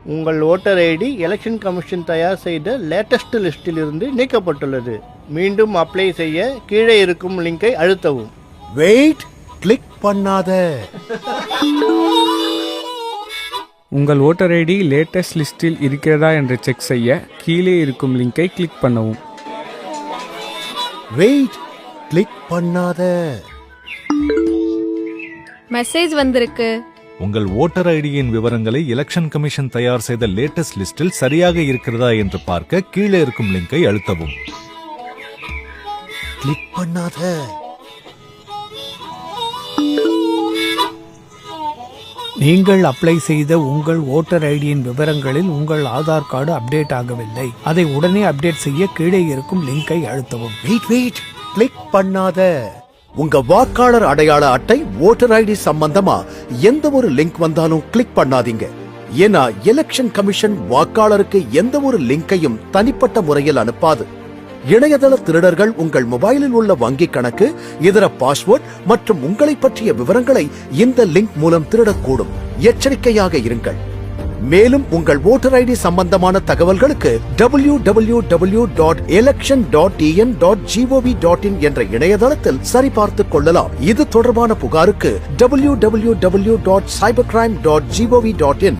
உங்கள் voter ID election commission தயார் செய்த லேட்டஸ்ட் லிஸ்டில் இருந்து நீக்கப்பட்டுள்ளது. மீண்டும் அப்ளை செய்ய கீழே இருக்கும் லிங்கை அழுத்தவும். வெயிட், கிளிக் பண்ணாத. உங்கள் ஓட்டர் ஐடி லேட்டஸ்ட் லிஸ்டில் இருக்கிறதா என்று செக் செய்ய கீழே இருக்கும் லிங்கை கிளிக் பண்ணவும். வெயிட், கிளிக் பண்ணாத. மெசேஜ் வந்திருக்கு. உங்கள் ஓட்டர் ஐடியின் விவரங்களை எலெக்ஷன் கமிஷன் தயார் செய்த லேட்டஸ்ட் லிஸ்டில் சரியாக இருக்கிறதா என்று பார்க்க கீழே இருக்கும் லிங்கை அழுத்தவும். கிளிக் பண்ணாத. நீங்கள் அப்ளை செய்த உங்கள் ஓட்டர் ஐடியின் விவரங்களில் உங்கள் ஆதார் கார்டு அப்டேட் ஆகவில்லை. அதை உடனே அப்டேட் செய்ய கீழே இருக்கும் லிங்கை அழுத்தவும். வெயிட், கிளிக் பண்ணாத. உங்க வாக்காளர் அடையாள அட்டை ஓட்டர் ஐடி சம்பந்தமா எந்த ஒரு லிங்க் வந்தாலும் கிளிக் பண்ணாதீங்க. ஏன்னா எலெக்ஷன் கமிஷன் வாக்காளருக்கு எந்த ஒரு லிங்கையும் தனிப்பட்ட முறையில் அனுப்பாது. இணையதள திருடர்கள் உங்கள் மொபைலில் உள்ள வங்கி கணக்கு, இதர பாஸ்வேர்ட் மற்றும் உங்களை பற்றிய விவரங்களை இந்த லிங்க் மூலம் திருடக்கூடும். எச்சரிக்கையாக இருங்கள். மேலும் உங்கள் ஓட்டர் ஐடி சம்பந்தமான தகவல்களுக்கு www.election.en.gov.in என்ற இணையதளத்தில் சரிபார்த்துக் கொள்ளலாம். இது தொடர்பான புகாருக்கு www.cybercrime.gov.in